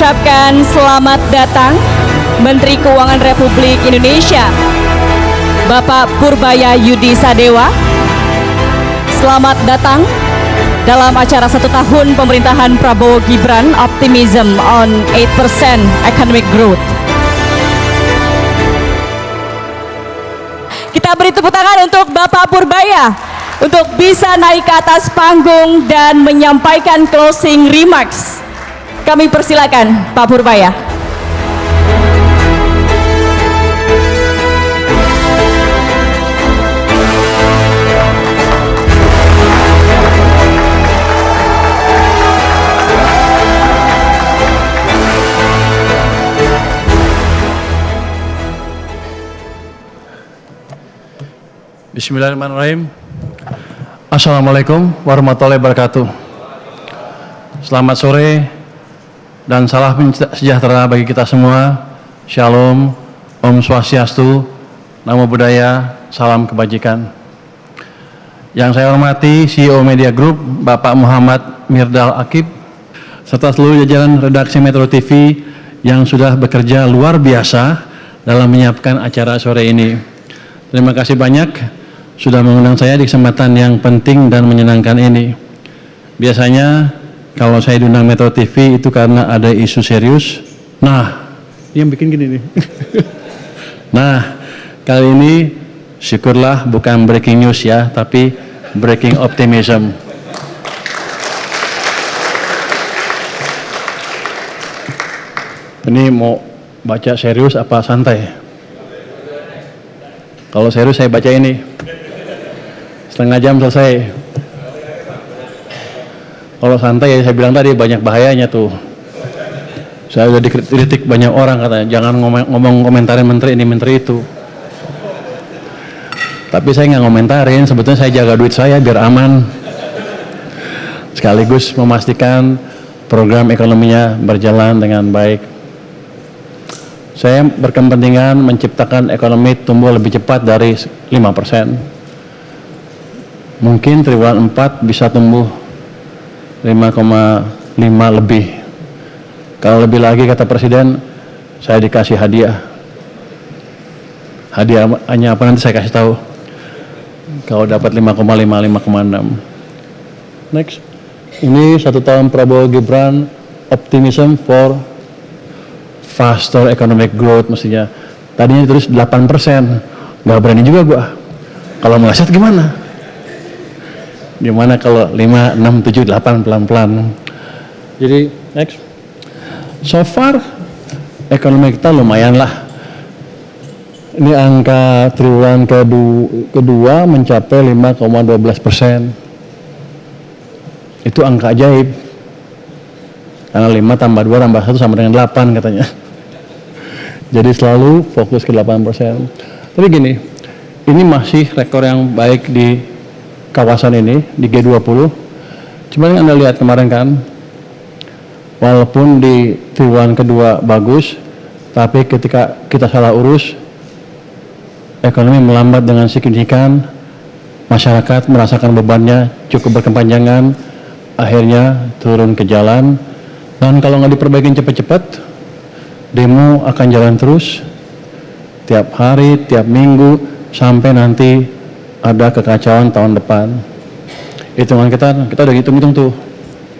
mengucapkan selamat datang Menteri Keuangan Republik Indonesia, Bapak Purbaya Yudi Sadewa. Selamat datang dalam acara 1 tahun pemerintahan Prabowo Gibran, Optimism on 8% Economic Growth. Kita beri tepuk tangan untuk Bapak Purbaya untuk bisa naik ke atas panggung dan menyampaikan closing remarks. Kami persilakan Pak Purbaya. Bismillahirrahmanirrahim. Assalamualaikum warahmatullahi wabarakatuh. Selamat sore dan salam sejahtera bagi kita semua. Shalom, Om Swastiastu, Namo Buddhaya, salam kebajikan. Yang saya hormati CEO Media Group Bapak Muhammad Mirdal Akib, serta seluruh jajaran redaksi Metro TV yang sudah bekerja luar biasa dalam menyiapkan acara sore ini. Terima kasih banyak sudah mengundang saya di kesempatan yang penting dan menyenangkan ini. Biasanya kalau saya diundang Metro TV itu karena ada isu serius. Nah, ini yang bikin gini nih. Nah, kali ini syukurlah bukan breaking news ya, tapi breaking optimism. Ini mau baca serius apa santai? Kalau serius saya baca ini. Setengah jam selesai. Kalau santai ya saya bilang tadi banyak bahayanya tuh. Saya udah dikritik banyak orang katanya, jangan ngomong komentarin menteri ini menteri itu. Tapi saya nggak komentarin, sebetulnya saya jaga duit saya biar aman. Sekaligus memastikan program ekonominya berjalan dengan baik. Saya berkepentingan menciptakan ekonomi tumbuh lebih cepat dari 5%. Mungkin triwulan 4 bisa tumbuh 5,5 lebih. Kalau lebih lagi kata Presiden, saya dikasih hadiah. Hadiahnya apa nanti saya kasih tahu. Kalau dapat 5,5, 5,6. Next. Ini 1 tahun Prabowo Gibran, Optimism for Faster Economic Growth mestinya. Tadinya ditulis 8%. Nggak berani juga gua. Kalau meleset gimana? Gimana kalau 5, 6, 7, 8 pelan-pelan. Jadi next. So far ekonomi kita lumayan lah. Ini angka triwulan kedua mencapai 5,12%. Itu angka ajaib. Karena 5 tambah 2 tambah 1 sama dengan 8 katanya. Jadi selalu fokus ke 8%. Tapi gini, ini masih rekor yang baik di kawasan ini, di G20. Cuma yang Anda lihat kemarin kan, walaupun di triwulan kedua bagus, tapi ketika kita salah urus, ekonomi melambat dengan signifikan, masyarakat merasakan bebannya cukup berkepanjangan, akhirnya turun ke jalan, dan kalau nggak diperbaikin cepat-cepat, demo akan jalan terus, tiap hari, tiap minggu, sampai nanti ada kekacauan tahun depan. Hitungan kita udah hitung-hitung tuh.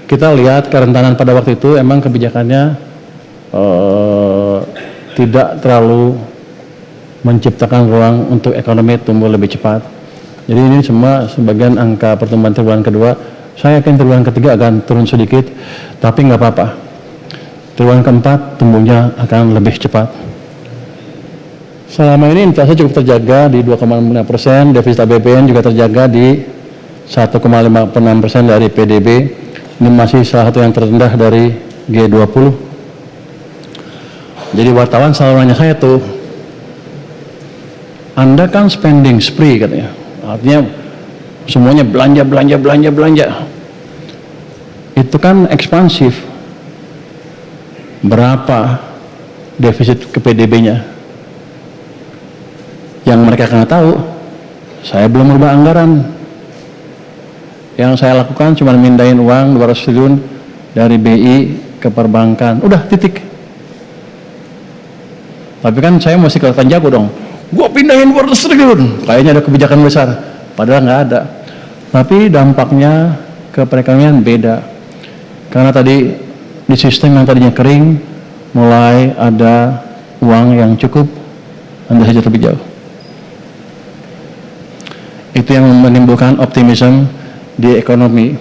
Kita lihat kerentanan pada waktu itu emang kebijakannya tidak terlalu menciptakan ruang untuk ekonomi tumbuh lebih cepat. Jadi ini semua sebagian angka pertumbuhan triwulan kedua. Saya yakin triwulan ketiga akan turun sedikit, tapi nggak apa-apa. Triwulan keempat tumbuhnya akan lebih cepat. Selama ini inflasi cukup terjaga di 2,5%, defisit APBN juga terjaga di 1,56% dari PDB. Ini masih salah satu yang terendah dari G20. Jadi wartawan selalu nanya saya tuh, Anda kan spending spree katanya. Artinya semuanya belanja. Itu kan ekspansif. Berapa defisit ke PDB-nya? Yang mereka nggak tahu, saya belum merubah anggaran. Yang saya lakukan cuma mindahin uang 200 triliun dari BI ke perbankan, udah titik. Tapi kan saya masih kelihatan jago dong, gua pindahin 200 triliun, kayaknya ada kebijakan besar, padahal nggak ada. Tapi dampaknya ke perekonomian beda, karena tadi di sistem yang tadinya kering, mulai ada uang yang cukup, Anda saja lebih jauh. Itu yang menimbulkan optimisme di ekonomi.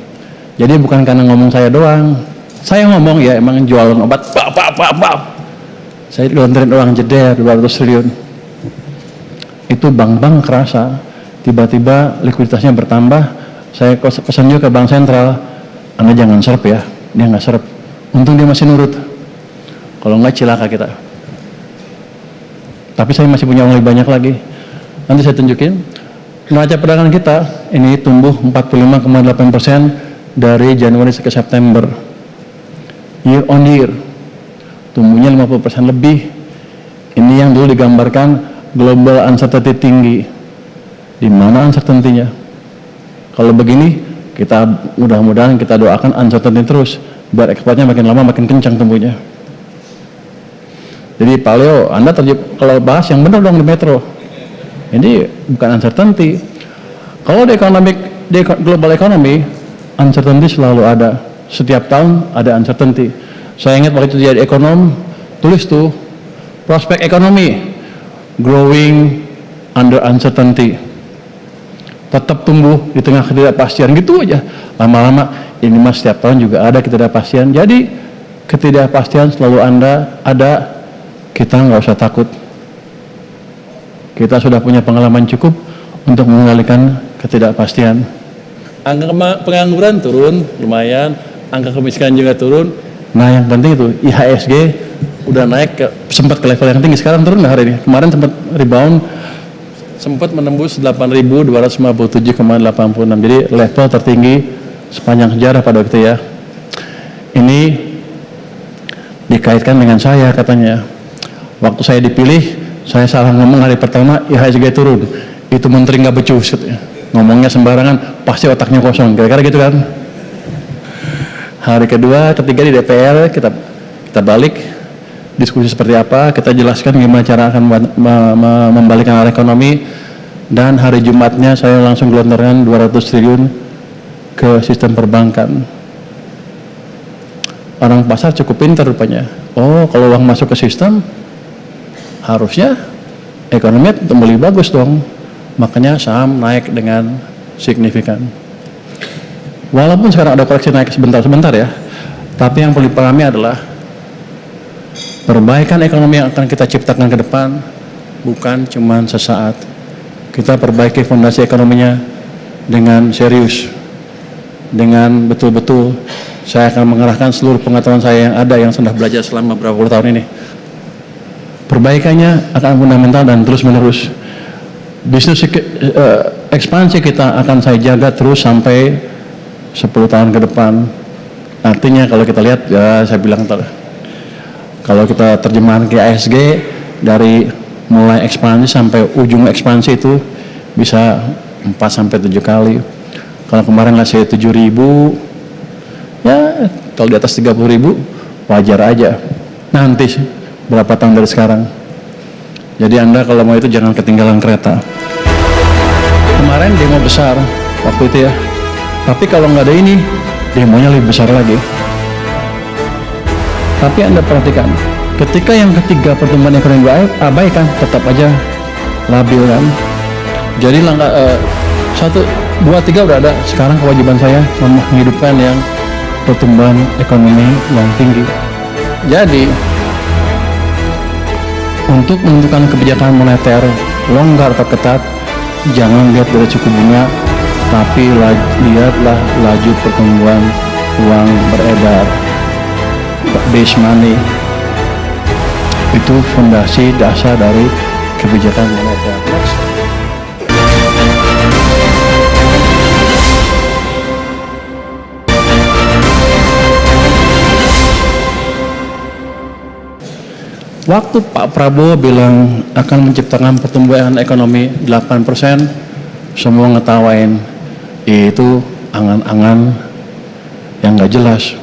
Jadi bukan karena ngomong saya doang, saya ngomong ya emang jualan obat, saya lontarin uang jeder 200 triliun. Itu bank-bank kerasa, tiba-tiba likuiditasnya bertambah. Saya pesan juga ke bank sentral, Anda jangan serp ya, dia nggak serp. Untung dia masih nurut, kalau nggak cilaka kita. Tapi saya masih punya uang lebih banyak lagi. Nanti saya tunjukin. Neraca perdagangan kita ini tumbuh 45,8% dari Januari ke September. Year on year, tumbuhnya 50% lebih. Ini yang dulu digambarkan global uncertainty tinggi. Di mana uncertainty-nya? Kalau begini, kita mudah-mudahan kita doakan uncertainty terus, biar ekspornya makin lama makin kencang tumbuhnya. Jadi Pak Leo, Anda kalau bahas yang benar dong di Metro. Ini bukan uncertainty. Kalau di global economy, uncertainty selalu ada. Setiap tahun ada uncertainty. Saya ingat waktu itu jadi ekonom, tulis tuh prospek ekonomi growing under uncertainty. Tetap tumbuh di tengah ketidakpastian, gitu aja. Lama-lama ini mas setiap tahun juga ada ketidakpastian. Jadi ketidakpastian selalu ada. Kita nggak usah takut. Kita sudah punya pengalaman cukup untuk mengendalikan ketidakpastian. Angka pengangguran turun lumayan, angka kemiskinan juga turun. Nah yang penting itu IHSG udah naik sempat ke level yang tinggi. Sekarang turun nggak hari ini? Kemarin sempat rebound, sempat menembus 8.257,86. Jadi level tertinggi sepanjang sejarah pada waktu itu ya. Ini dikaitkan dengan saya katanya. Waktu saya dipilih, saya salah ngomong hari pertama, IHSG turun. Itu menteri nggak becus, ngomongnya sembarangan, pasti otaknya kosong, kira-kira gitu kan. Hari kedua, ketiga di DPR, kita balik, diskusi seperti apa, kita jelaskan gimana cara akan membalikkan arah ekonomi, dan hari Jumatnya saya langsung gelontorkan 200 triliun ke sistem perbankan. Orang pasar cukup pintar rupanya. Oh, kalau uang masuk ke sistem, harusnya ekonomi tumbuh lebih bagus dong. Makanya saham naik dengan signifikan. Walaupun sekarang ada koreksi naik sebentar-sebentar ya, tapi yang perlu dipahami adalah perbaikan ekonomi yang akan kita ciptakan ke depan bukan cuma sesaat. Kita perbaiki fondasi ekonominya dengan serius, dengan betul-betul. Saya akan mengerahkan seluruh pengetahuan saya yang ada, yang sudah belajar selama beberapa puluh tahun ini. Perbaikannya akan fundamental dan terus-menerus. Bisnis ekspansi kita akan saya jaga terus sampai 10 tahun ke depan. Artinya kalau kita lihat, ya saya bilang kalau kita terjemahan ke IHSG dari mulai ekspansi sampai ujung ekspansi itu bisa 4-7 kali. Kalau kemarin ngasih 7.000, ya kalau di atas 30.000 wajar aja. Nanti berapa tahun dari sekarang. Jadi Anda kalau mau itu jangan ketinggalan kereta. Kemarin demo besar waktu itu ya. Tapi kalau nggak ada ini, demonya lebih besar lagi. Tapi Anda perhatikan, ketika yang ketiga pertumbuhan ekonomi abaikan, tetap aja labil kan. Jadi langkah 1, 2, 3 udah ada. Sekarang kewajiban saya menghidupkan yang pertumbuhan ekonomi yang tinggi. Jadi untuk menentukan kebijakan moneter longgar atau ketat, jangan lihat dari suku bunga, tapi lihatlah laju pertumbuhan uang beredar, base money. Itu fondasi dasar dari kebijakan moneter. Next. Waktu Pak Prabowo bilang akan menciptakan pertumbuhan ekonomi 8%, semua ngetawain. Itu angan-angan yang nggak jelas.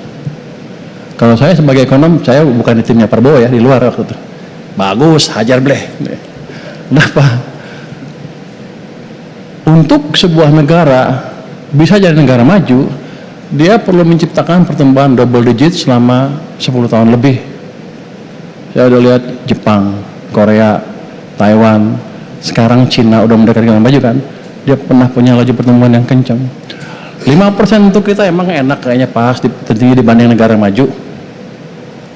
Kalau saya sebagai ekonom, saya bukan di timnya Prabowo ya, di luar waktu itu. Bagus, hajar bleh. Kenapa? Untuk sebuah negara bisa jadi negara maju, dia perlu menciptakan pertumbuhan double digit selama 10 tahun lebih. Saya udah lihat Jepang, Korea, Taiwan, sekarang Cina udah mendekati negara maju kan. Dia pernah punya laju pertumbuhan yang kencang. 5% untuk kita emang enak kayaknya pas tertinggi dibanding negara maju.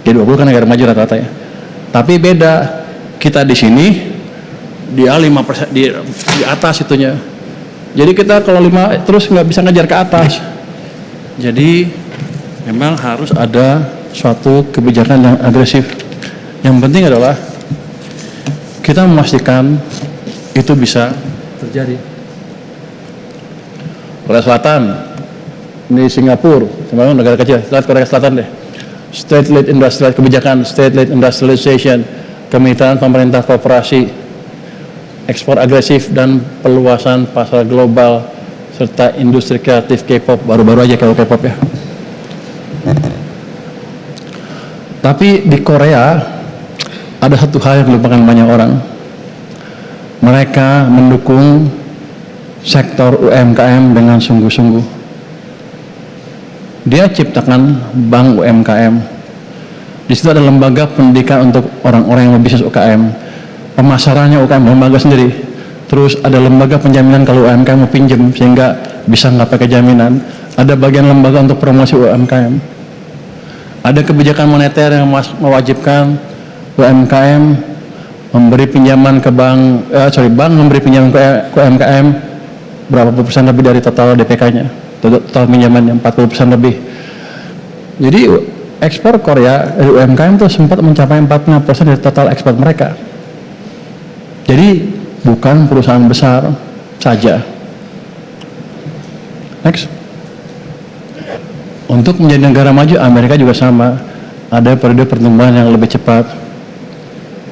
G20 kan negara maju rata-rata ya. Tapi beda, kita di sini dia 5% di atas itunya. Jadi kita kalau 5 terus nggak bisa ngejar ke atas. Jadi memang harus ada suatu kebijakan yang agresif. Yang penting adalah kita memastikan itu bisa terjadi. Korea Selatan, ini Singapura, sebenarnya negara kecil, Korea Selatan deh. State-led industrial kebijakan, state-led industrialization, kemitraan pemerintah korporasi, ekspor agresif dan peluasan pasar global, serta industri kreatif K-pop, baru-baru aja kalau K-pop ya. Tapi di Korea ada satu hal yang dilupakan banyak orang. Mereka mendukung sektor UMKM dengan sungguh-sungguh. Dia ciptakan bank UMKM. Di situ ada lembaga pendidikan untuk orang-orang yang berbisnis UKM. Pemasarannya UKM, lembaga sendiri. Terus ada lembaga penjaminan kalau UMKM mau pinjam sehingga bisa nggak pakai jaminan. Ada bagian lembaga untuk promosi UMKM. Ada kebijakan moneter yang mewajibkan UMKM memberi pinjaman ke bank, bank memberi pinjaman ke UMKM berapa persen lebih dari total DPK-nya. Total pinjamannya 40% lebih. Jadi ekspor Korea dari UMKM itu sempat mencapai 46% dari total ekspor mereka. Jadi bukan perusahaan besar saja. Next. Untuk menjadi negara maju, Amerika juga sama. Ada periode pertumbuhan yang lebih cepat.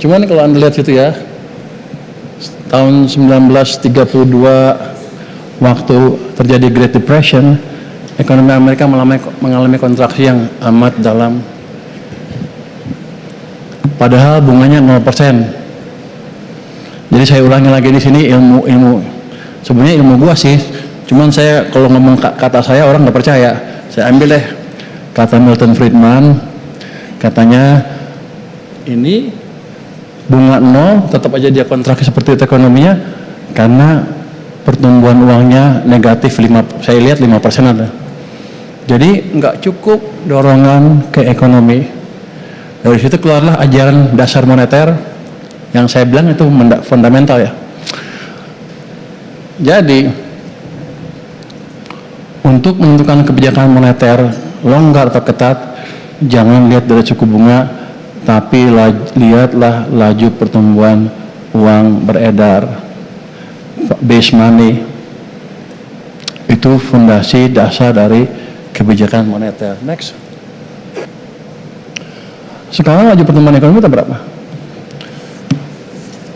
Cuman kalau Anda lihat situ ya, tahun 1932 waktu terjadi Great Depression, ekonomi Amerika mengalami kontraksi yang amat dalam. Padahal bunganya 0%. Jadi saya ulangi lagi di sini ilmu. Sebenarnya ilmu gua sih, cuman saya kalau ngomong kata saya orang nggak percaya. Saya ambil deh kata Milton Friedman, katanya ini bunga 0 tetap aja dia kontraksi seperti itu ekonominya karena pertumbuhan uangnya negatif 5, saya lihat 5% ada. Jadi nggak cukup dorongan ke ekonomi. Dari situ keluarlah ajaran dasar moneter yang saya bilang itu fundamental ya. Jadi untuk menentukan kebijakan moneter longgar atau ketat, jangan lihat dari suku bunga, tapi lihatlah laju pertumbuhan uang beredar, base money. Itu fondasi dasar dari kebijakan moneter. Next. Sekarang laju pertumbuhan ekonomi kita berapa?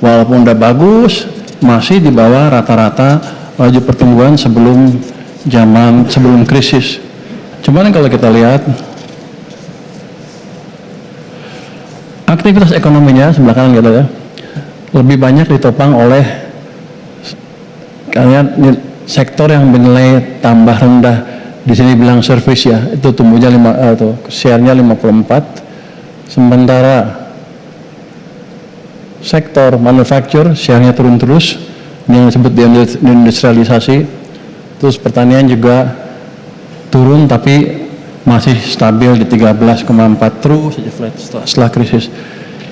Walaupun udah bagus, masih di bawah rata-rata laju pertumbuhan sebelum krisis. Cuman kalau kita lihat aktivitas ekonominya sebelah kanan gitu ya, lebih banyak ditopang oleh sektor yang bernilai tambah rendah. Di sini bilang service ya, itu tumbuhnya share-nya 54. Sementara sektor manufacture share-nya turun terus, ini yang disebut deindustrialisasi. Terus pertanian juga turun tapi masih stabil di 13,4 terus saja flat setelah krisis.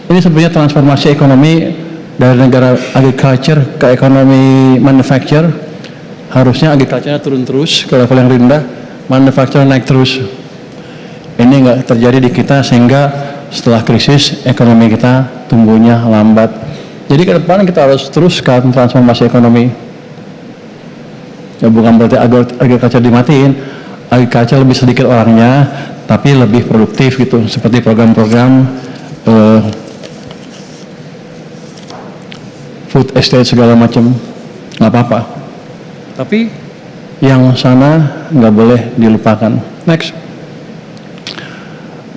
Ini sebenarnya transformasi ekonomi dari negara agriculture ke ekonomi manufacture. Harusnya agriculture-nya turun terus ke level yang rendah, manufacture naik terus. Ini nggak terjadi di kita sehingga setelah krisis ekonomi kita tumbuhnya lambat. Jadi ke depan kita harus teruskan transformasi ekonomi. Ya bukan berarti agriculture dimatiin, agriculture lebih sedikit orangnya, tapi lebih produktif gitu, seperti program-program food estate segala macam, nggak apa-apa. Tapi yang sana nggak boleh dilupakan. Next.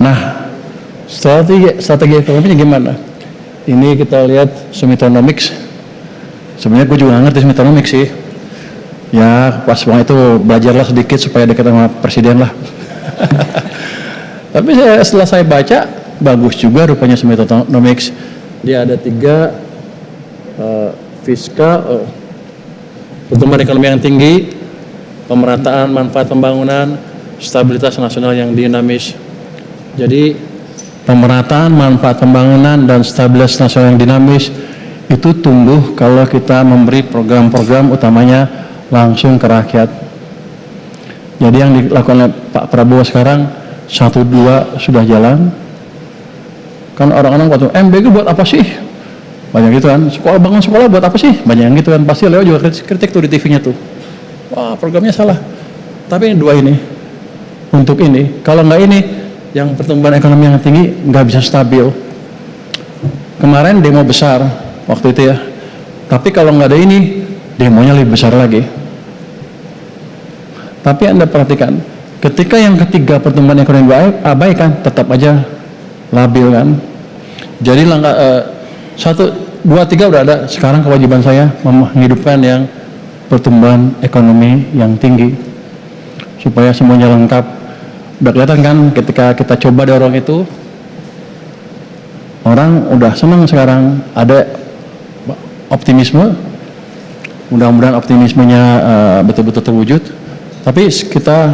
Nah, strategi ekonominya gimana? Ini kita lihat Sumitonomics. Sebenarnya gue juga nggak ngerti Sumitonomics sih. Ya pas waktu itu belajarlah sedikit supaya dekat sama presiden lah. Tapi setelah saya baca, bagus juga rupanya Sumitonomics. Dia ada 3 fiskal, pertumbuhan ekonomi yang tinggi, pemerataan manfaat pembangunan, stabilitas nasional yang dinamis. Jadi pemerataan manfaat pembangunan dan stabilitas nasional yang dinamis itu tumbuh kalau kita memberi program-program utamanya langsung ke rakyat. Jadi yang dilakukan oleh Pak Prabowo sekarang 1-2 sudah jalan. Kan orang-orang waktu MBG buat apa sih? Banyak gitu kan. Bangun sekolah buat apa sih? Banyak yang gitu kan. Pasti Leo juga kritik tuh di TV-nya tuh. Wah, programnya salah. Tapi ini 2 ini. Untuk ini, kalau nggak ini, yang pertumbuhan ekonomi yang tinggi nggak bisa stabil. Kemarin demo besar waktu itu ya. Tapi kalau nggak ada ini, demonya lebih besar lagi. Tapi Anda perhatikan, ketika yang ketiga pertumbuhan ekonomi abaikan, tetap aja labil kan. Jadi langkah 1, 2, 3 udah ada. Sekarang kewajiban saya menghidupkan yang pertumbuhan ekonomi yang tinggi supaya semuanya lengkap. Udah kelihatan kan ketika kita coba dorong itu, orang udah senang sekarang, ada optimisme. Mudah-mudahan optimismenya betul-betul terwujud. Tapi kita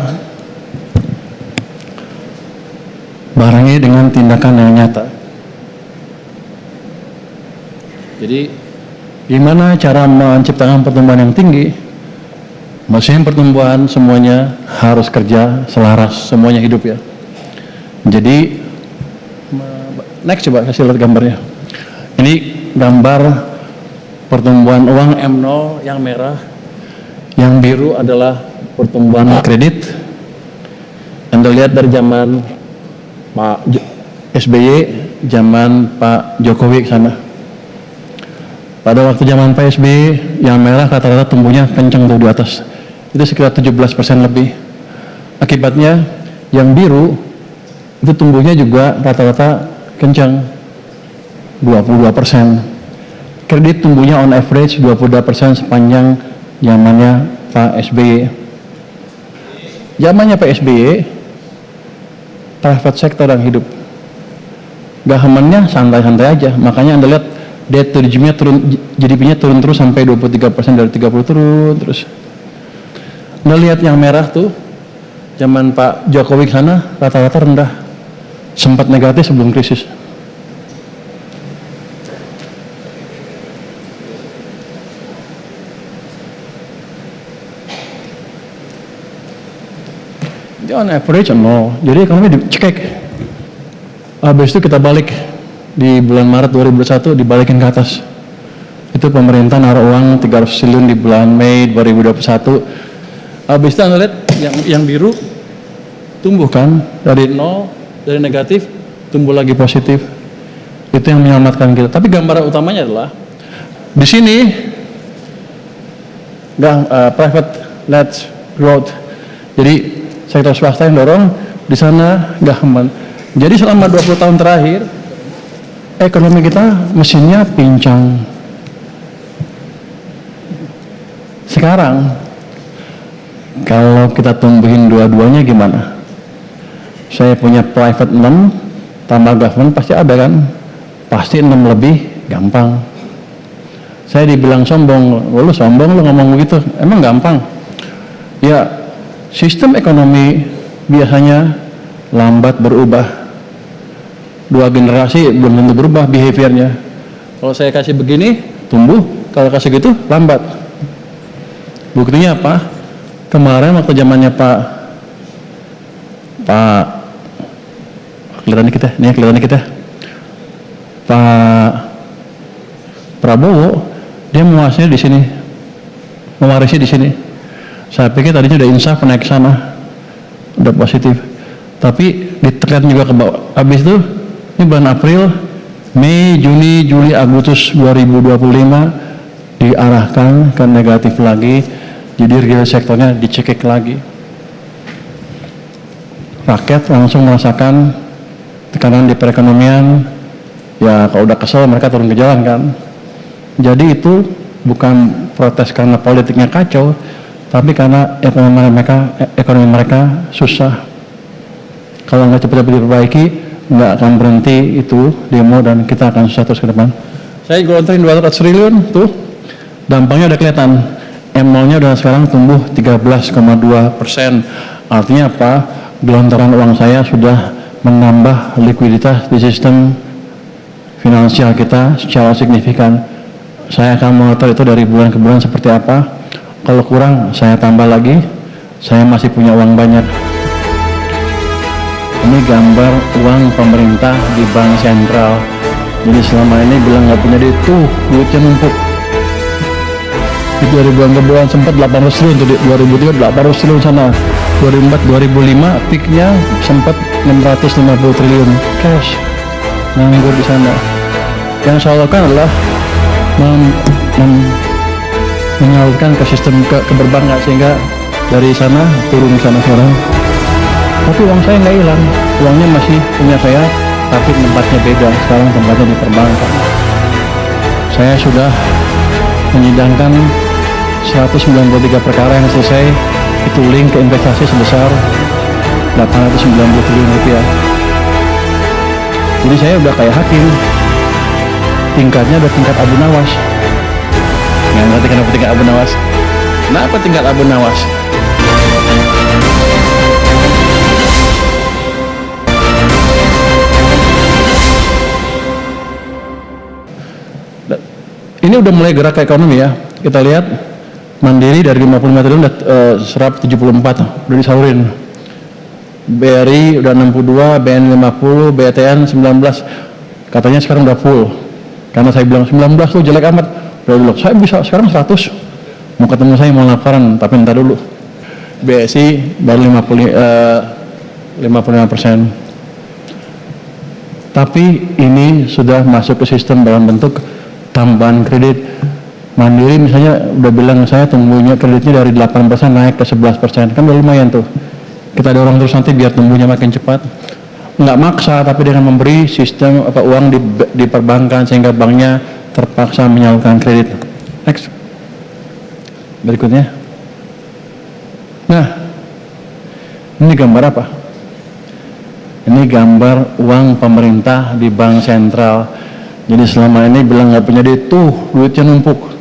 barengi dengan tindakan yang nyata. Jadi gimana cara menciptakan pertumbuhan yang tinggi? Maksudnya pertumbuhan semuanya harus kerja selaras, semuanya hidup ya. Jadi next coba kasih lihat gambarnya. Ini gambar pertumbuhan uang M0 yang merah, yang biru adalah pertumbuhan kredit. Anda lihat dari zaman Pak SBY, zaman Pak Jokowi ke sana. Pada waktu zaman Pak SBY, yang merah rata-rata tumbuhnya kencang tuh di atas. Itu sekitar 17% lebih. Akibatnya yang biru itu tumbuhnya juga rata-rata kencang 22%. Kredit tumbuhnya on average 22% sepanjang zamannya Pak SBY. Zamannya Pak SBY, private sector yang hidup. Gahamannya santai-santai aja. Makanya Anda lihat debt to GDP-nya turun, GDP-nya turun terus sampai 23%, dari 30 turun terus. Anda lihat yang merah tuh, zaman Pak Jokowi sana rata-rata rendah, sempat negatif sebelum krisis. Dia on average nol, jadi ekonomi dicekek. Habis itu kita balik di bulan Maret 2021 dibalikin ke atas. Itu pemerintah naruh uang 300 triliun di bulan Mei 2021. Habis itu Anda lihat yang biru tumbuh kan, dari nol, dari negatif tumbuh lagi positif. Itu yang menyelamatkan kita. Tapi gambaran utamanya adalah di sini private led growth. Jadi sektor swasta yang dorong, di sana government. Jadi selama 20 tahun terakhir ekonomi kita mesinnya pincang. Sekarang kalau kita tumbuhin dua-duanya gimana? Saya punya private 6 tambah government pasti ada kan? Pasti 6 lebih gampang. Saya dibilang sombong, lu sombong lu ngomong begitu, emang gampang? Ya, sistem ekonomi biasanya lambat berubah. 2 generasi belum tentu berubah behaviornya. Kalau saya kasih begini, tumbuh. Kalau kasih gitu, lambat. Buktinya apa? Kemarin waktu zamannya Pak kelihatan kita, Pak Prabowo, dia mewarisi di sini. Saya pikir tadinya udah insaf naik ke sana, udah positif. Tapi ditekan juga ke bawah. Habis itu, ini bulan April, Mei, Juni, Juli, Agustus 2025 diarahkan ke negatif lagi. Jadi real sektornya dicekik lagi. Rakyat langsung merasakan tekanan di perekonomian, ya kalau udah kesel mereka turun ke jalan kan. Jadi itu bukan protes karena politiknya kacau, tapi karena ekonomi mereka susah. Kalau nggak cepat-cepat diperbaiki, nggak akan berhenti itu demo dan kita akan susah terus ke depan. Saya gelontorin 200 triliun tuh, dampaknya udah kelihatan. M0-nya udah sekarang tumbuh 13,2%. Artinya apa? Gelontoran uang saya sudah menambah likuiditas di sistem finansial kita secara signifikan. Saya akan monitor itu dari bulan ke bulan seperti apa. Kalau kurang, saya tambah lagi. Saya masih punya uang banyak. Ini gambar uang pemerintah di bank sentral. Jadi selama ini bilang nggak punya duit, tuh duitnya numpuk. Itu dari bulan ke bulan sempat 800 triliun, tuh 2003 800 triliun sana. 2004 2005 peaknya sempat 650 triliun cash nganggur di sana. Yang saya lakukan adalah menyalurkan ke sistem ke perbankan sehingga dari sana turun ke sana sekarang. Tapi uang saya nggak hilang, uangnya masih punya saya, tapi tempatnya beda. Sekarang tempatnya di perbankan. Saya sudah menyidangkan 193 perkara yang selesai, itu link ke investasi sebesar 890 triliun rupiah. Jadi saya udah kayak hakim, tingkatnya udah tingkat Abu Nawas. Nggak ngerti kenapa tingkat Abu Nawas? Kenapa tingkat Abu Nawas? Ini udah mulai gerak ke ekonomi ya. Kita lihat Mandiri dari 55 triliun udah serap 74, udah disalurin. BRI udah 62, BN 50, BTN 19. Katanya sekarang udah full. Karena saya bilang 19 tuh jelek amat. Udah dulu, saya bisa sekarang 100. Mau ketemu saya mau laporan, tapi entar dulu. BSI baru 55%. Tapi ini sudah masuk ke sistem dalam bentuk tambahan kredit. Mandiri misalnya udah bilang saya tumbuhnya kreditnya dari 8% naik ke 11%, kan udah lumayan tuh. Kita dorong terus nanti biar tumbuhnya makin cepat. Nggak maksa, tapi dengan memberi sistem uang di perbankan sehingga banknya terpaksa menyalurkan kredit. Next. Berikutnya. Nah, ini gambar apa? Ini gambar uang pemerintah di bank sentral. Jadi selama ini bilang nggak punya duit, tuh duitnya numpuk.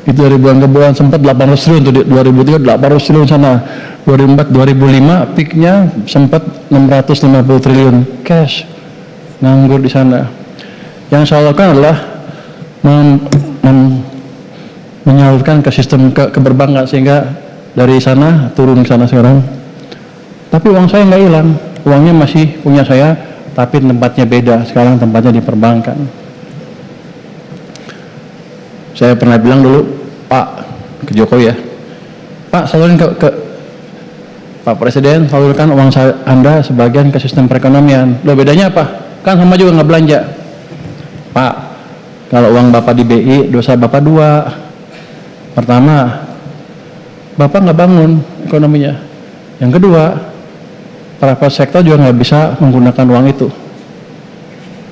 Itu dari bulan ke bulan sempat 800 triliun, tuh 2003 800 triliun sana. 2004 2005 peaknya sempat 650 triliun cash nganggur di sana. Yang saya lakukan adalah menyalurkan ke sistem ke perbankan sehingga dari sana turun ke sana sekarang. Tapi uang saya nggak hilang, uangnya masih punya saya, tapi tempatnya beda. Sekarang tempatnya di perbankan. Saya pernah bilang dulu, Pak, ke Jokowi ya, Pak, salurin ke Pak Presiden, salurkan uang Anda sebagian ke sistem perekonomian. Loh, bedanya apa? Kan sama juga nggak belanja. Pak, kalau uang Bapak di BI, dosa Bapak dua. Pertama, Bapak nggak bangun ekonominya. Yang kedua, private sektor juga nggak bisa menggunakan uang itu.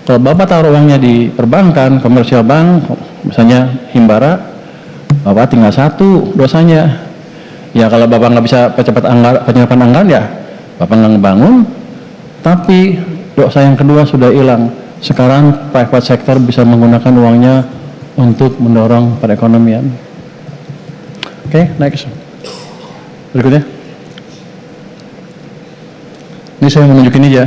Kalau Bapak taruh uangnya di perbankan, komersial bank, misalnya Himbara, Bapak tinggal satu dosanya. Ya kalau Bapak nggak bisa percepat penyerapan anggaran ya Bapak nggak ngebangun, tapi dosa yang kedua sudah hilang. Sekarang private sector bisa menggunakan uangnya untuk mendorong perekonomian. Oke, next. Berikutnya. Ini saya menunjukin aja.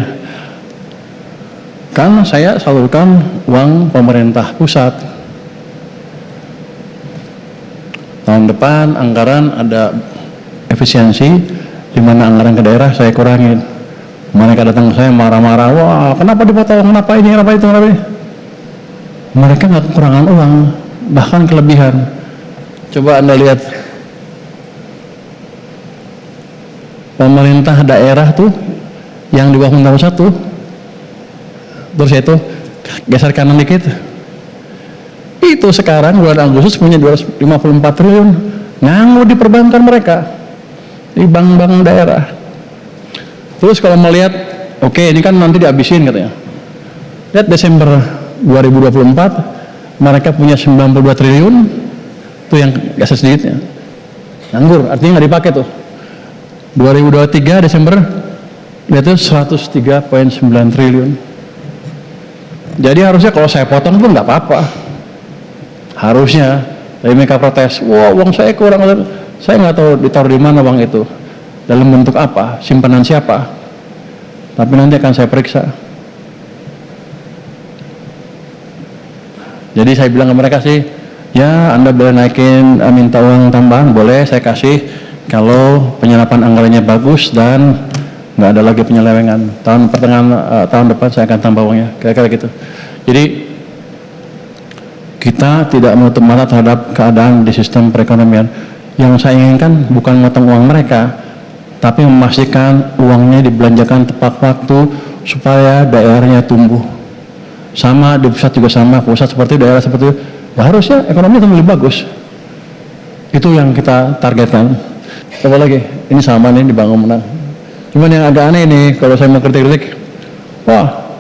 Kan saya salurkan uang pemerintah pusat. Tahun depan anggaran ada efisiensi, di mana anggaran ke daerah saya kurangin. Mereka datang ke saya marah-marah, wah kenapa dipotong, kenapa ini, kenapa itu, kenapa ini. Mereka nggak kekurangan uang, bahkan kelebihan. Coba Anda lihat, pemerintah daerah tuh, yang di bawah pemerintah pusat tuh, terus itu geser kanan dikit, itu sekarang bulan Agustus punya 254 triliun nganggur di perbankan mereka, di bank-bank daerah. Terus kalau melihat oke ini kan nanti dihabisin katanya. Lihat Desember 2024 mereka punya 92 triliun, itu yang gak sedikitnya. Nganggur, artinya nggak dipakai tuh. 2023 Desember lihat tuh 103,9 triliun. Jadi harusnya kalau saya potong pun nggak apa-apa. Harusnya, tapi mereka protes. Wah, uang saya kurang. Saya nggak tahu ditaruh di mana uang itu. Dalam bentuk apa? Simpanan siapa? Tapi nanti akan saya periksa. Jadi saya bilang ke mereka sih, ya Anda boleh naikin, minta uang tambahan, boleh saya kasih kalau penyerapan anggarannya bagus dan nggak ada lagi penyelewengan. Tahun depan saya akan tambah uangnya, kira-kira gitu. Jadi kita tidak menutup mata terhadap keadaan di sistem perekonomian. Yang saya inginkan bukan memotong uang mereka, tapi memastikan uangnya dibelanjakan tepat waktu supaya daerahnya tumbuh. Sama di pusat juga sama, pusat seperti daerah seperti itu. Ya harusnya ekonomi itu lebih bagus. Itu yang kita targetkan. Apa lagi? Ini sama nih dibangun menang. Cuman yang agak aneh nih, kalau saya mau kritik-kritik, wah,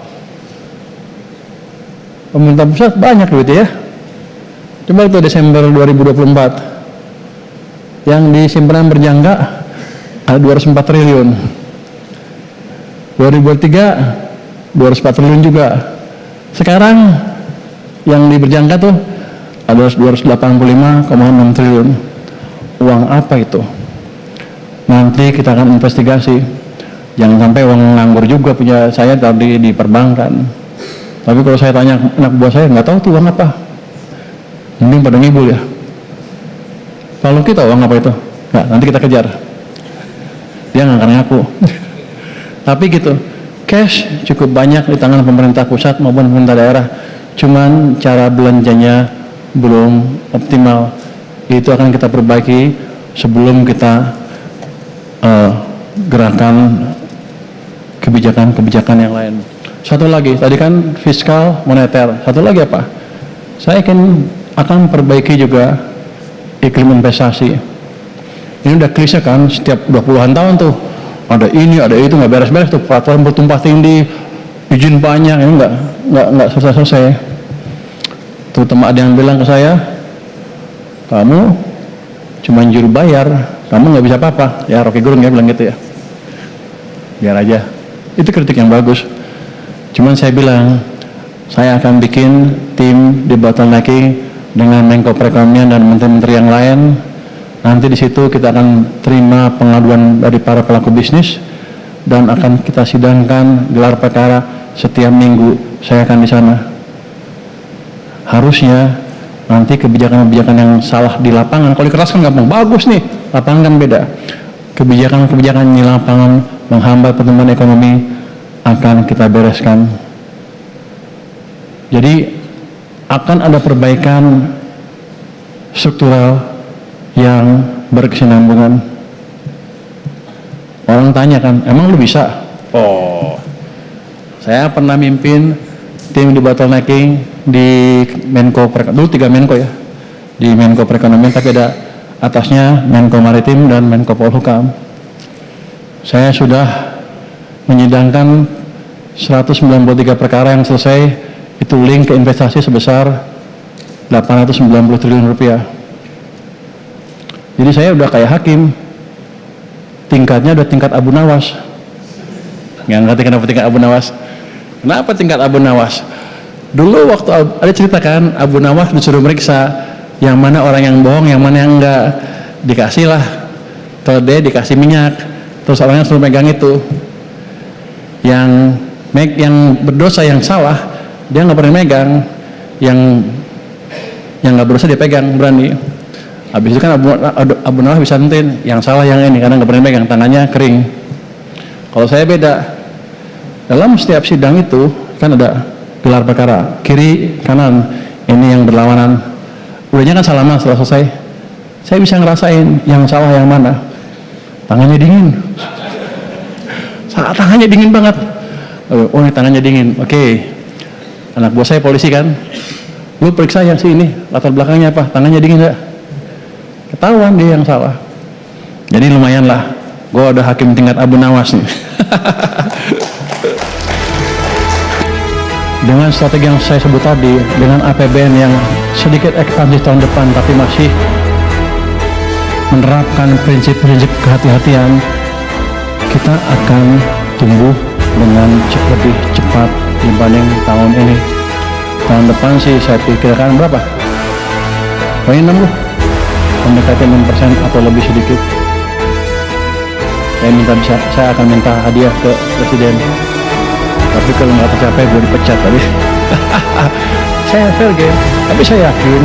pemerintah pusat banyak duit ya. Coba itu Desember 2024, yang di simpanan berjangka ada 204 triliun. 2023, 204 triliun juga. Sekarang yang di berjangka tuh ada 285,6 triliun. Uang apa itu? Nanti kita akan investigasi. Jangan sampai uang nganggur juga punya saya tadi di perbankan. Tapi kalau saya tanya anak buah saya, nggak tahu tuh uang apa. Mending pada ngibul ya. Kalau kita uang apa itu? Nggak, nanti kita kejar. Dia nggak akan ngaku. Tapi gitu, cash cukup banyak di tangan pemerintah pusat maupun pemerintah daerah. Cuman cara belanjanya belum optimal. Itu akan kita perbaiki sebelum kita gerakan kebijakan-kebijakan yang lain. Satu lagi, tadi kan fiskal moneter. Satu lagi apa? Saya akan perbaiki juga iklim investasi. Ini udah klise kan, setiap 20-an tahun tuh ada ini, ada itu, nggak beres-beres tuh, peraturan bertumpah tindih, izin banyak, ini nggak selesai-selesai. Terutama ada yang bilang ke saya, kamu cuma juru bayar, kamu nggak bisa apa-apa. Ya Rocky Gerung ya bilang gitu ya. Biar aja. Itu kritik yang bagus. Cuman saya bilang, saya akan bikin tim debottlenecking dengan Menko Perekonomian dan menteri-menteri yang lain. Nanti di situ kita akan terima pengaduan dari para pelaku bisnis dan akan kita sidangkan gelar perkara setiap minggu. Saya akan di sana. Harusnya nanti kebijakan-kebijakan yang salah di lapangan, kalau di keras kan gampang, bagus nih, lapangan kan beda. Kebijakan-kebijakan di lapangan menghambat pertumbuhan ekonomi akan kita bereskan. Jadi akan ada perbaikan struktural yang berkesinambungan. Orang tanya kan, emang lu bisa? Oh, saya pernah mimpin tim debottlenecking di Menko Perekonomian, dulu 3 Menko ya, di Menko Perekonomian, tapi ada atasnya Menko Maritim dan Menko Polhukam. Saya sudah menyidangkan 193 perkara yang selesai, itu link ke investasi sebesar 890 triliun rupiah. Jadi saya udah kayak hakim, tingkatnya udah tingkat Abu Nawas. Nggak ngerti kenapa tingkat Abu Nawas? Kenapa tingkat Abu Nawas? Dulu waktu ada cerita kan, Abu Nawas disuruh meriksa yang mana orang yang bohong, yang mana yang enggak. Dikasih lah, tode dikasih minyak, terus orangnya suruh megang itu. Yang berdosa, yang salah, dia nggak pernah megang. Yang nggak berdosa dia pegang, berani. Habis itu kan Abu Nawas bisa nentuin yang salah yang ini karena nggak pernah megang, tangannya kering. Kalau saya beda. Dalam setiap sidang itu kan ada gelar perkara, kiri, kanan, ini yang berlawanan. Udahnya kan salaman setelah selesai. Saya bisa ngerasain yang salah yang mana. Tangannya dingin. Tangannya dingin banget. Oh ini tangannya dingin. Oke. Anak buah saya polisi kan. Lu periksa yang sini, latar belakangnya apa? Tangannya dingin enggak? Ketahuan dia yang salah. Jadi lumayan lah. Gue udah hakim tingkat Abu Nawas nih. dengan strategi yang saya sebut tadi, dengan APBN yang sedikit ekspansif tahun depan tapi masih menerapkan prinsip-prinsip kehati-hatian, kita akan tumbuh dengan lebih cepat dibanding tahun ini. Tahun depan sih saya pikirkan berapa? Paling 60, mendekati 6% atau lebih sedikit. Saya akan minta hadiah ke presiden. Tapi kalau nggak tercapai gue dipecat tadi. Saya fair game, tapi saya yakin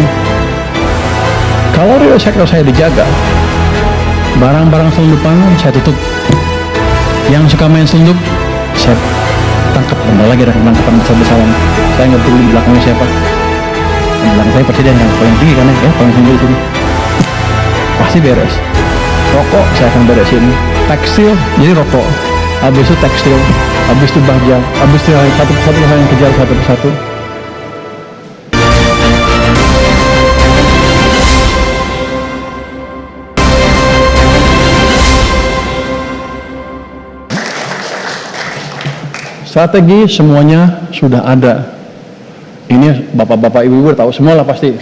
kalau real sektor saya dijaga, barang-barang selundupan saya tutup. Yang suka main selundup, saya tangkap. Bentar lagi ada penangkapan besar-besaran. Saya nggak peduli di belakangnya siapa. Di belakang saya presiden yang paling tinggi kan ya, paling tinggi di sini. Pasti beres. Rokok saya akan beresin. Tekstil jadi rokok. Habis itu tekstil, habis itu baja, habis itu satu persatu yang kejar satu persatu. Strategi semuanya sudah ada. Ini bapak-bapak ibu-ibu tahu semua lah pasti.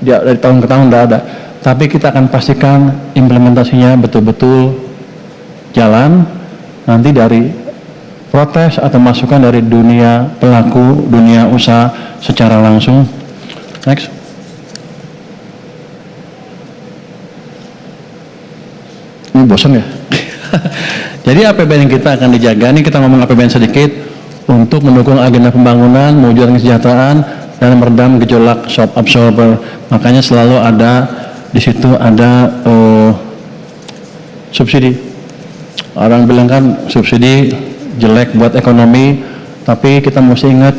Dari tahun ke tahun udah ada. Tapi kita akan pastikan implementasinya betul-betul jalan. Nanti dari protes atau masukan dari dunia pelaku, dunia usaha secara langsung. Next. Ini bosan ya? Jadi APBN kita akan dijaga. Ini kita ngomong APBN sedikit untuk mendukung agenda pembangunan, mewujudkan kesejahteraan dan meredam gejolak shock absorber. Makanya selalu ada di situ ada subsidi. Orang bilang kan subsidi jelek buat ekonomi, tapi kita mesti ingat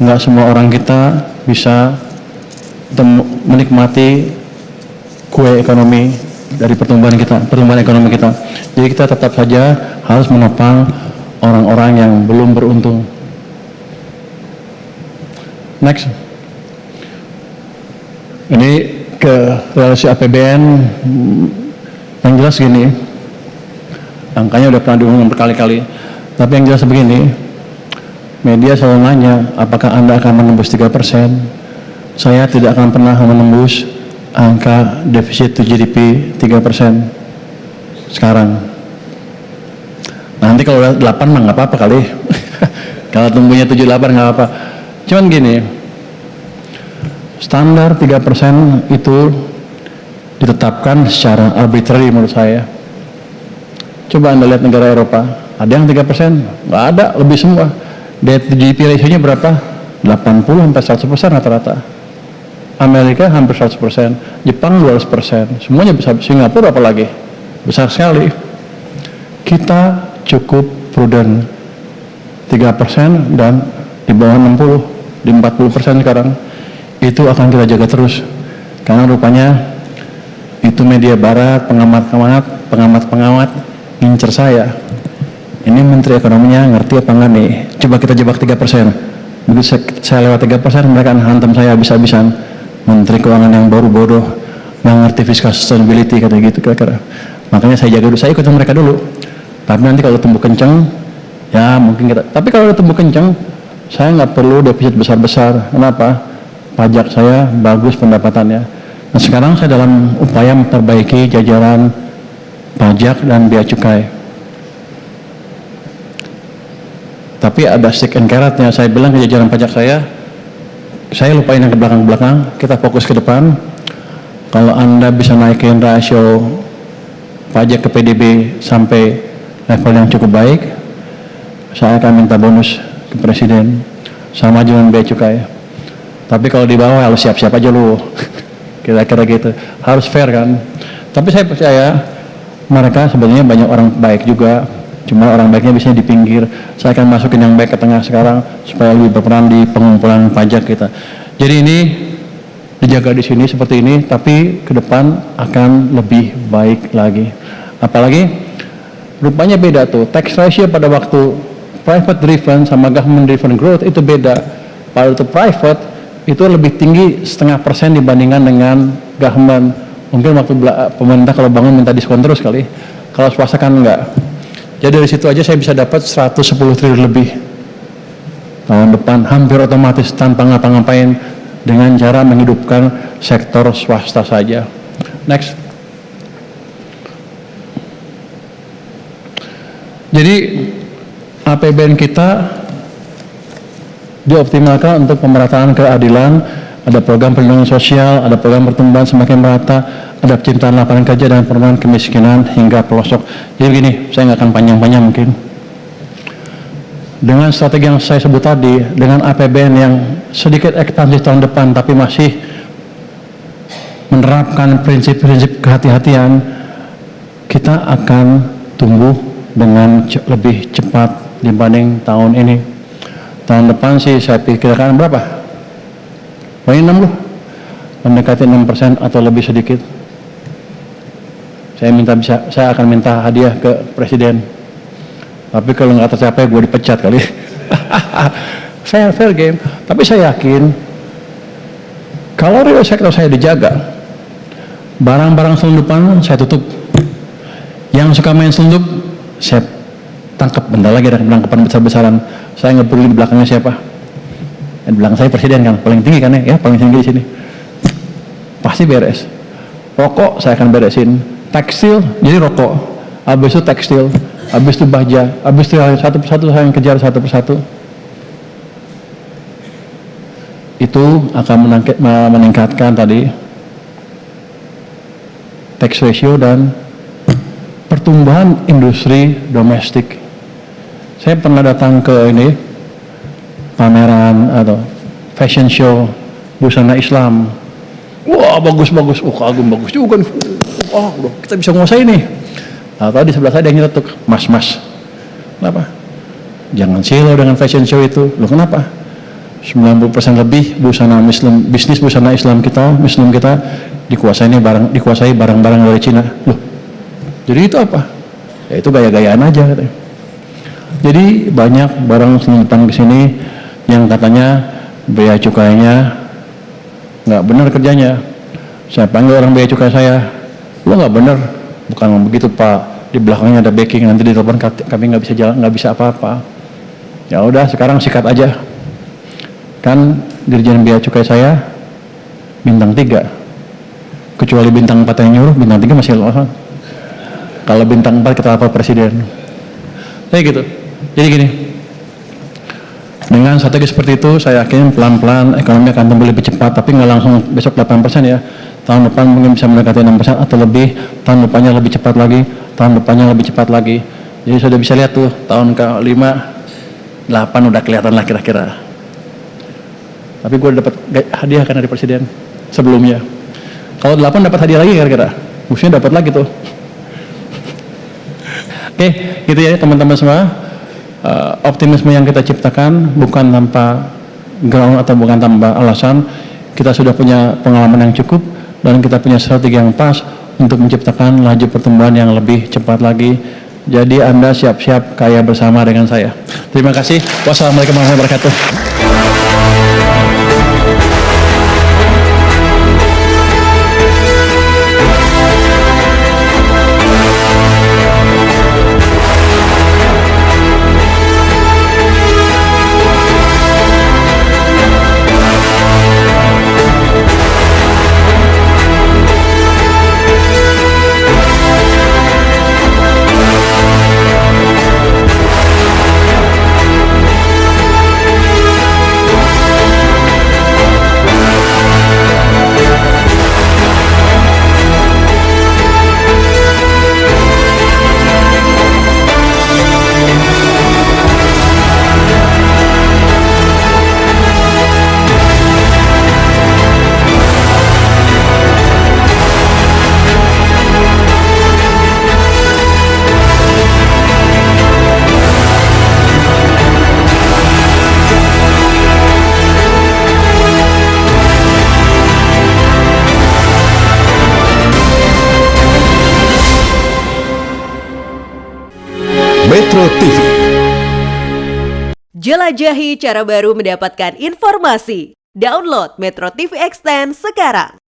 nggak semua orang kita bisa menikmati kue ekonomi dari pertumbuhan ekonomi kita. Jadi kita tetap saja harus menopang orang-orang yang belum beruntung. Next. Ini ke relasi APBN yang jelas gini. Angkanya udah pernah diumumkan berkali-kali. Tapi yang jelas begini, media selalu nanya, apakah Anda akan menembus 3%? Saya tidak akan pernah menembus angka defisit to GDP 3% sekarang. Nanti kalau udah 8 mah nggak apa-apa kali. Kalau tumbuhnya 7-8 nggak apa-apa. Cuman gini, standar 3% itu ditetapkan secara arbitrary menurut saya. Coba Anda lihat negara Eropa, ada yang 3%? Nggak ada, lebih semua. Debt to GDP ratio-nya berapa? 80-100% rata-rata. Amerika hampir 100%, Jepang 200%, semuanya besar. Singapura apalagi, besar sekali. Kita cukup prudent, 3% dan di bawah 60, di 40% sekarang. Itu akan kita jaga terus, karena rupanya itu media barat, pengamat ngincer saya. Ini menteri ekonominya ngerti apa enggak nih? Coba kita jebak 3%. Begitu saya lewat 3%, mereka akan hantam saya habis-habisan. Menteri keuangan yang baru bodoh, nggak ngerti fiscal sustainability, kata gitu kira-kira. Makanya saya jaga dulu, saya ikutin mereka dulu. Tapi nanti kalau tumbuh kenceng, ya mungkin kita. Tapi kalau udah tumbuh kenceng, saya nggak perlu defisit besar-besar. Kenapa? Pajak saya bagus pendapatannya. Nah sekarang saya dalam upaya memperbaiki jajaran pajak dan bea cukai. Tapi ada stick and carrotnya. Saya bilang ke jajaran pajak saya lupain yang ke belakang-belakang, kita fokus ke depan. Kalau Anda bisa naikin rasio pajak ke PDB sampai level yang cukup baik, saya akan minta bonus ke presiden sama dengan bea cukai. Tapi kalau di bawah harus siap-siap aja lu. Kira-kira gitu. Harus fair kan. Tapi saya percaya mereka sebenarnya banyak orang baik juga. Cuma orang baiknya biasanya di pinggir. Saya akan masukin yang baik ke tengah sekarang supaya lebih berperan di pengumpulan pajak kita. Jadi ini dijaga di sini seperti ini, tapi ke depan akan lebih baik lagi. Apalagi rupanya beda tuh. Tax ratio pada waktu private driven sama government driven growth itu beda. Pada waktu private itu lebih tinggi 0,5% dibandingkan dengan government. Mungkin waktu pemerintah kalau bangun minta diskon terus kali. Kalau swasta kan enggak. Jadi dari situ aja saya bisa dapat 110 triliun lebih. tahun depan hampir otomatis tanpa ngapa-ngapain dengan cara menghidupkan sektor swasta saja. Next. Jadi APBN kita dioptimalkan untuk pemerataan keadilan, ada program perlindungan sosial, ada program pertumbuhan semakin merata, ada penciptaan lapangan kerja dan penurunan kemiskinan hingga pelosok. Jadi begini, saya nggak akan panjang-panjang mungkin. Dengan strategi yang saya sebut tadi, dengan APBN yang sedikit ekspansif tahun depan, tapi masih menerapkan prinsip-prinsip kehati-hatian, kita akan tumbuh dengan lebih cepat dibanding tahun ini. Tahun depan sih saya pikirkan berapa? Paling 6 loh, mendekati 6% atau lebih sedikit. Saya akan minta hadiah ke presiden. Tapi kalau nggak tercapai, gue dipecat kali. fair game. Tapi saya yakin, kalau real sektor saya dijaga, barang-barang selundupan saya tutup. Yang suka main selundup, saya tangkap. Bentar lagi ada penangkapan besar-besaran. Saya nggak peduli di belakangnya siapa. Di belakang saya presiden kan, paling tinggi kan ya, paling tinggi di sini. Pasti beres. Rokok saya akan beresin. Tekstil, jadi rokok. Habis itu tekstil, habis itu baja, habis itu satu persatu saya akan kejar satu persatu. Itu akan meningkatkan tadi tax ratio dan pertumbuhan industri domestik. Saya pernah datang ke ini pameran atau fashion show busana Islam. Wah, bagus-bagus. Kagum bagus juga nih. Wah, kita bisa nguasai nih. Atau di sebelah saya ada yang nyeletuk, mas. Kenapa? Jangan silau dengan fashion show itu. Loh kenapa? 90% lebih busana Muslim, bisnis busana Islam kita, Muslim kita dikuasai barang-barang dari Cina. Loh, jadi itu apa? Ya itu gaya-gayaan aja katanya. Jadi banyak barang selundupan ke sini yang katanya bea cukainya nggak benar kerjanya. Saya panggil orang bea cukai saya, lo nggak benar, bukan begitu Pak. Di belakangnya ada backing, nanti di telepon kami nggak bisa jalan, nggak bisa apa-apa. Ya udah, sekarang sikat aja. Kan Dirjen Bea Cukai saya bintang 3, kecuali bintang 4 yang nyuruh, bintang 3 masih loh. Kalau bintang 4 kita lapor presiden. Kayak gitu. Jadi gini, dengan strategi seperti itu saya yakin pelan-pelan ekonomi akan tumbuh lebih cepat, tapi nggak langsung besok 8% ya. Tahun depan mungkin bisa mendekati 6% atau lebih, tahun depannya lebih cepat lagi, tahun depannya lebih cepat lagi. Jadi sudah bisa lihat tuh, tahun ke-5, 8 udah kelihatan lah kira-kira. Tapi gue dapat hadiah kan dari presiden sebelumnya. Kalau 8 dapat hadiah lagi kira-kira, mestinya dapat lagi tuh. Oke, gitu ya teman-teman semua. Optimisme yang kita ciptakan bukan tanpa ground atau bukan tanpa alasan. Kita sudah punya pengalaman yang cukup dan kita punya strategi yang pas untuk menciptakan laju pertumbuhan yang lebih cepat lagi. Jadi Anda siap-siap kaya bersama dengan saya. Terima kasih. Wassalamualaikum warahmatullahi wabarakatuh. Metro TV. Jelajahi cara baru mendapatkan informasi. Download Metro TV Extend sekarang.